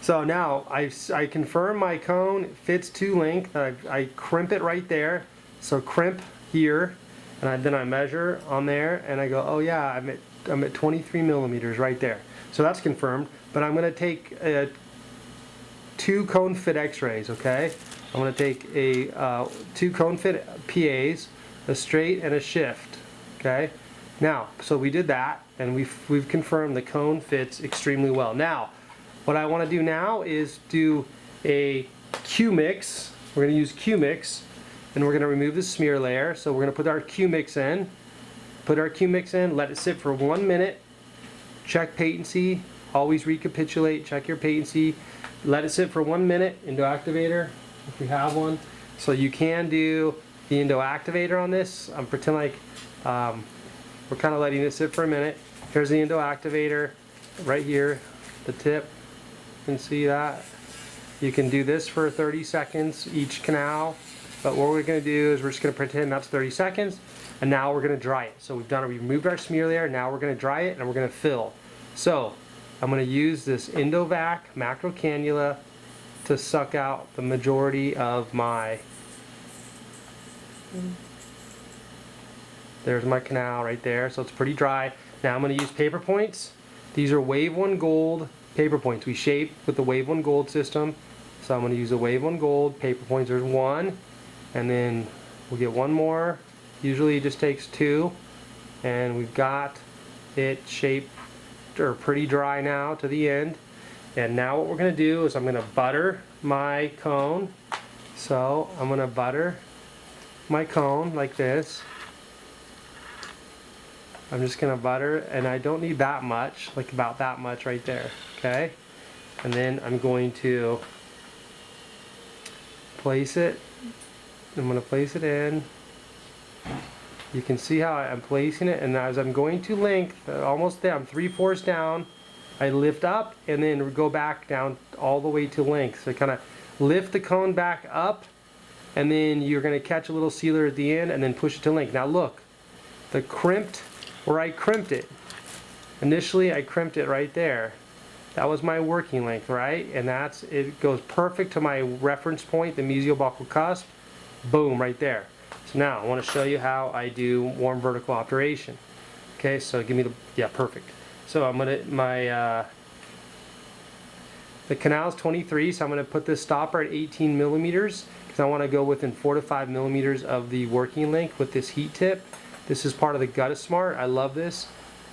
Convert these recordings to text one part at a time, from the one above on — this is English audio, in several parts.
So now I confirm my cone fits to length. I crimp it right there. So crimp here, and then I measure on there, and I go, oh yeah, I'm at 23 millimeters right there. So that's confirmed. But I'm going to take 2 cone fit X-rays. Okay, I'm going to take a 2 cone fit PAs, a straight and a shift. Okay. Now, so we did that, and we've confirmed the cone fits extremely well. Now, what I want to do now is do a Q mix. We're going to use Q mix, and we're going to remove the smear layer. So we're going to put our Q mix in. Put our Q mix in, let it sit for 1 minute. Check patency. Always recapitulate, check your patency. Let it sit for 1 minute, endo activator, if we have one. So you can do the endo activator on this. I'm pretending like we're kind of letting it sit for a minute. Here's the endo activator right here, the tip. You can see that. You can do this for 30 seconds each canal. But what we're going to do is we're just going to pretend that's 30 seconds. And now we're going to dry it. So we've removed our smear layer. Now we're going to dry it and we're going to fill. So I'm going to use this Endovac macro cannula to suck out the majority of my. There's my canal right there, so it's pretty dry. Now I'm going to use paper points. These are Wave 1 Gold paper points. We shape with the Wave 1 Gold system. So I'm going to use a Wave 1 Gold paper points. There's 1, and then we'll get 1 more. Usually it just takes 2, and we've got it shaped or pretty dry now to the end. And now what we're going to do is I'm going to butter my cone. So I'm going to butter my cone like this. I'm just going to butter, and I don't need that much, like about that much right there, okay? And then I'm going to place it. I'm going to place it in. You can see how I'm placing it, and as I'm going to length, almost there, I'm 3/4 down, I lift up and then go back down all the way to length. So kind of lift the cone back up, and then you're going to catch a little sealer at the end and then push it to length. Now look, the crimped, where I crimped it, initially I crimped it right there. That was my working length, right? And it goes perfect to my reference point, the mesiobuccal cusp. Boom, right there. So now I want to show you how I do warm vertical obturation. Okay, so give me yeah, perfect. So I'm gonna, the canal is 23, so I'm gonna put this stopper at 18 millimeters because I want to go within 4 to 5 millimeters of the working length with this heat tip. This is part of the Gutta Smart. I love this.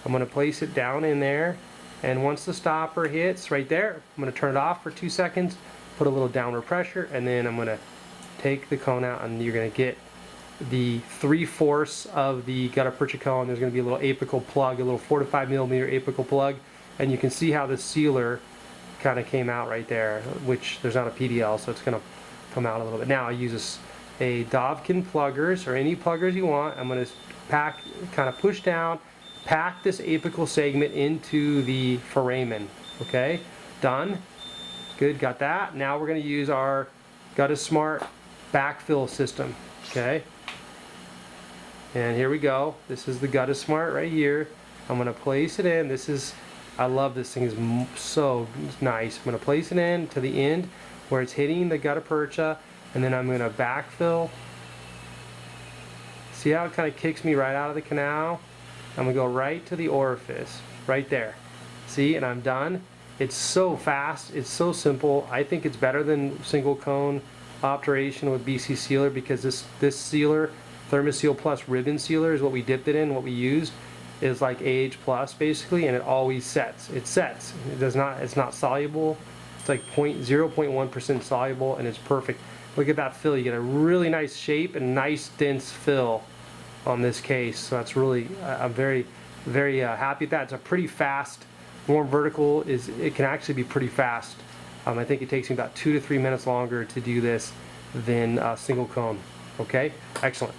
I'm gonna place it down in there, and once the stopper hits right there, I'm gonna turn it off for 2 seconds, put a little downward pressure, and then I'm gonna take the cone out, and you're gonna get the 3/4 of the gutta percha cone. There's going to be a little apical plug, a little 4 to 5 millimeter apical plug, and you can see how the sealer kind of came out right there, which there's not a PDL, so it's going to come out a little bit. Now I use a Dovkin pluggers, or any pluggers you want. I'm going to kind of push down, pack this apical segment into the foramen. Okay, done. Good, got that. Now we're going to use our Gutta Smart backfill system. Okay. And here we go. This is the Gutta Smart right here. I'm going to place it in. I love this thing. It's so nice. I'm going to place it in to the end where it's hitting the gutta percha, and then I'm going to backfill. See how it kind of kicks me right out of the canal? I'm going to go right to the orifice, right there. See, and I'm done. It's so fast. It's so simple. I think it's better than single cone obturation with BC sealer, because this sealer, Thermoseal Plus ribbon sealer, is what we dipped it in. What we used is like AH Plus basically, and it always sets. It sets. It does not. It's not soluble. It's like 0.1% soluble, and it's perfect. Look at that fill. You get a really nice shape and nice dense fill on this case. So that's really, I'm very, very happy with that. It's a pretty fast. Warm vertical it can actually be pretty fast. I think it takes me about 2 to 3 minutes longer to do this than single cone. Okay, excellent.